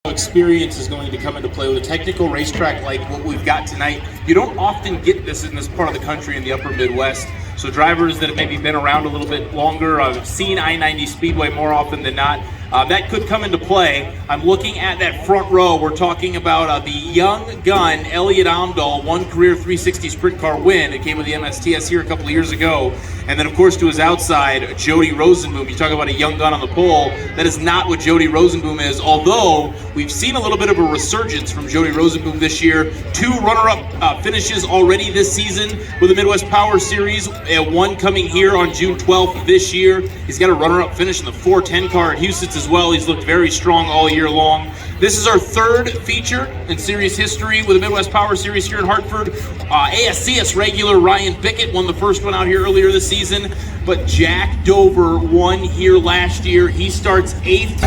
experience is going to come into play with a technical racetrack like what we've got tonight. You don't often get this in this part of the country in the upper Midwest. So drivers that have maybe been around a little bit longer, have seen I-90 Speedway more often than not, that could come into play. I'm looking at that front row. We're talking about the young gun, Elliot Amdahl, one career 360 sprint car win. It came with the MSTS here a couple of years ago. And then, of course, to his outside, Jody Rosenboom. You talk about a young gun on the pole. That is not what Jody Rosenboom is, although we've seen a little bit of a resurgence from Jody Rosenboom this year. 2 runner-up finishes already this season with the Midwest Power Series, one coming here on June 12th this year. He's got a runner-up finish in the 410 car at Houston as well. He's looked very strong all year long. This is our 3rd feature in series history with the Midwest Power Series here in Hartford. ASCS regular Ryan Pickett won the first one out here earlier this season, but Jack Dover won here last year. He starts 8th.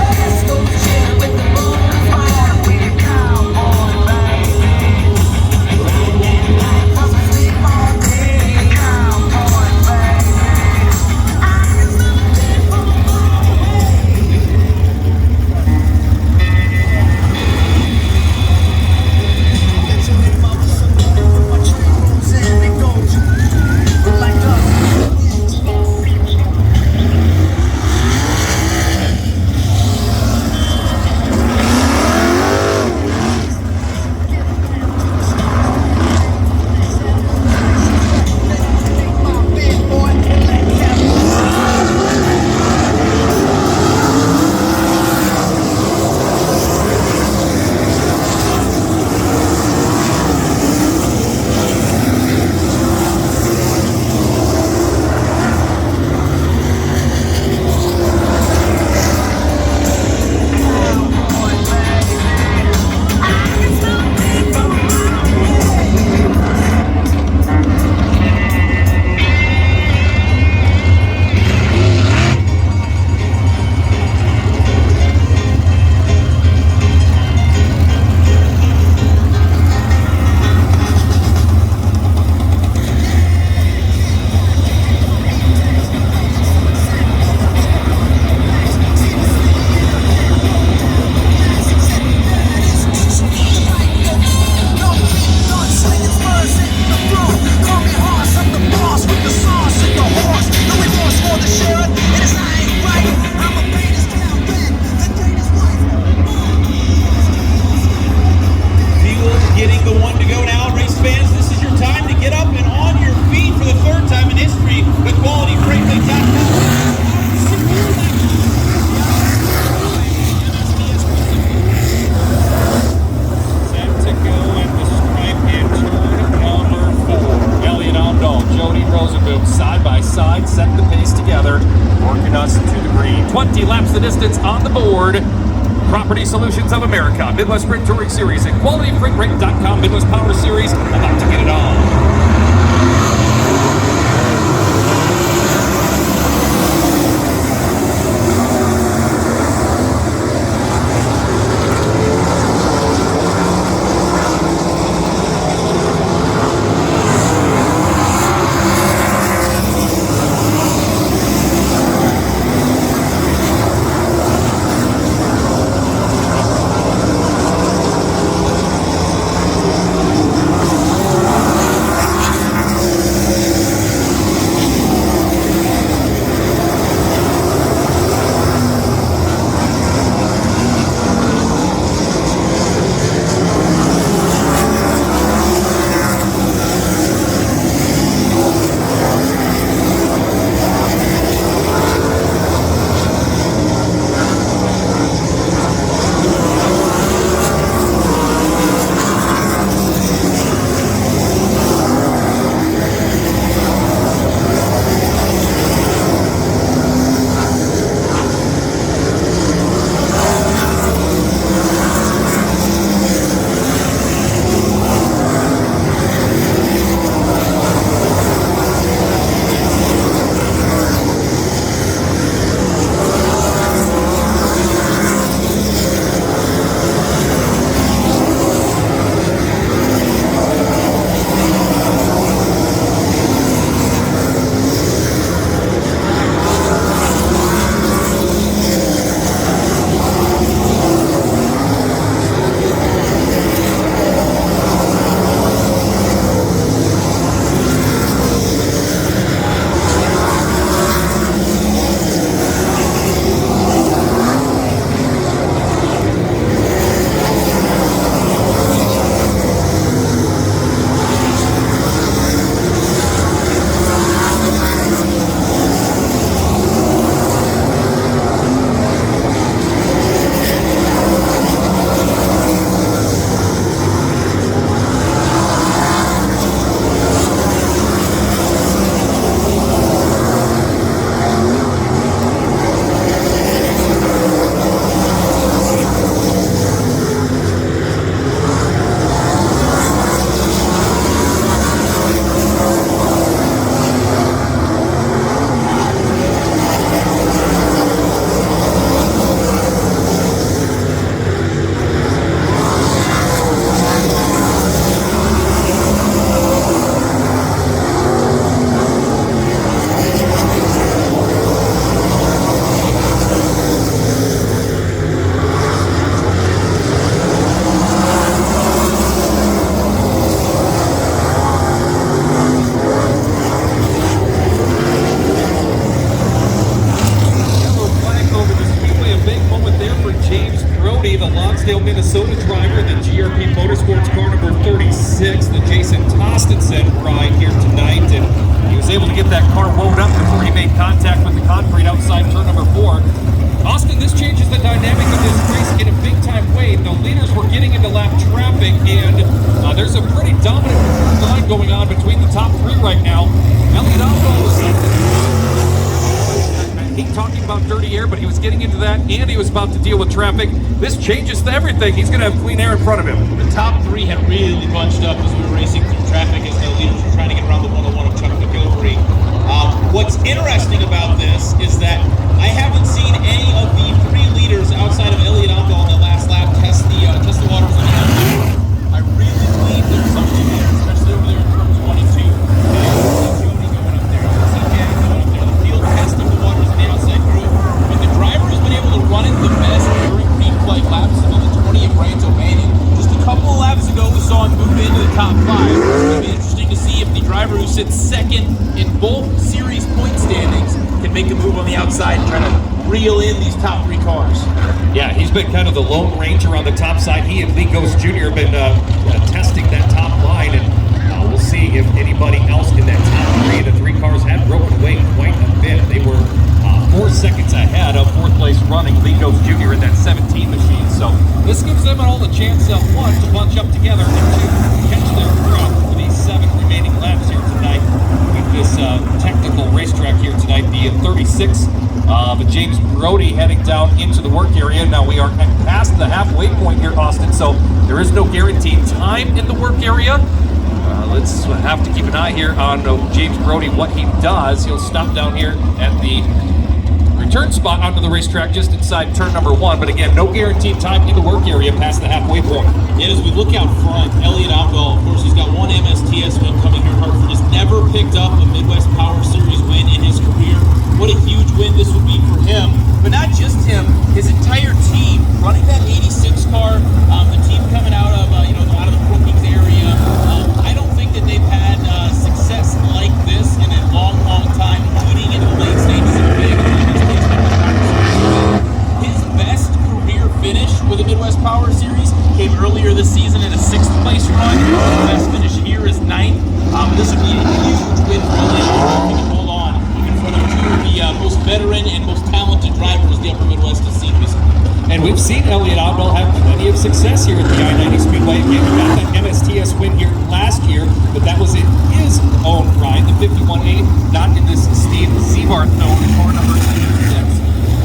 Jody Rosenboom side by side, set the pace together, working us to the green. 20 laps the distance on the board. Property Solutions of America, Midwest Sprint Touring Series, and QualityFreightRate.com Midwest Power Series, about to get it on. Lonsdale, Minnesota driver, the GRP Motorsports car number 36, the Jason Tostenson ride here tonight, and he was able to get that car wound up before he made contact with the concrete outside turn number 4. Austin, this changes the dynamic of this race in a big-time way. The leaders were getting into lap traffic, and there's a pretty dominant line going on between the top 3 right now. Elliot Albo I hate talking about dirty air, but he was getting into that, and he was about to deal with traffic. This changes everything. He's going to have clean air in front of him. The top 3 had really bunched up as we were racing through traffic as the leaders were trying to get around the 101 of Chuck McGilvery. What's interesting about this is that I haven't seen any of the 3 leaders outside of Elliot Albo in the last lap test the waters on the outside. I really believe there's something there, especially over there in turns 1 and 2. Jody going up there, Jody going up there. The field testing the waters on the outside group. But the driver has been able to run it the best during green flag laps of the 20 of Brant O'Banion. Just a couple of laps ago, we saw him move into the top 5. It'll be interesting to see if the driver who sits second in both series point standings can make a move on the outside and try to reel in these top 3 cars. Yeah, he's been kind of the lone ranger on the top side. He and Lee Ghost Jr. have been testing that top line, and we'll see if anybody else in that top 3. The 3 cars had broken away quite a bit. They were 4 seconds ahead of 4th place running Lee Ghost Jr. in that 17 machine. So this gives them all the chance, 1, to bunch up together, and 2, catch their breath for these 7 remaining laps here tonight with this technical racetrack here tonight, the 36. But James Brody heading down into the work area. Now we are past the halfway point here, Austin, so there is no guaranteed time in the work area. Let's have to keep an eye here on James Brody, what he does. He'll stop down here at the return spot onto the racetrack just inside turn number 1, but again, no guaranteed time in the work area past the halfway point. Yet as we look out front, Elliot Albo, of course, he's got 1 MSTS win coming here in Hartford. He's never picked up a Midwest Power Series win in his career. What a huge win this would be for him. But not just him, his entire team running that 86 car, the team coming out of out of the Brookings area. I don't think that they've had success like this in a long, long time, leading into the late stages of big. His best career finish with the Midwest Power Series came earlier this season in a 6th place run. The best finish here is 9th. This would be a huge win for Elliot Albo if he can hold on, even for the 2 of the most veteran and most talented drivers the Upper Midwest has seen recently. And we've seen Elliot Albo have plenty of success here at the I-90 Speedway. Again, he got that MSTS win here last year, but that was in his own ride, the 51A, not in this Steve Seabarth owned car number 36.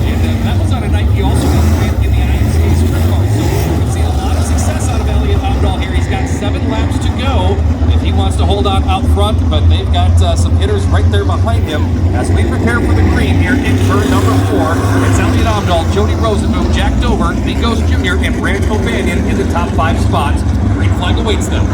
And that was on a night he also got win in the IMCA Sprint Car. So we've seen a lot of success out of Elliot Albo here. He's got 7 laps to go if he wants to hold on out front, but they've got some hitters right there behind him as we prepare for the green here in turn number 4. It's Elliot Albo, Jody Rosenboom, Jack Dover, Lee Ghost Jr., and Brant O'Banion in the top 5 spots. Green flag awaits them.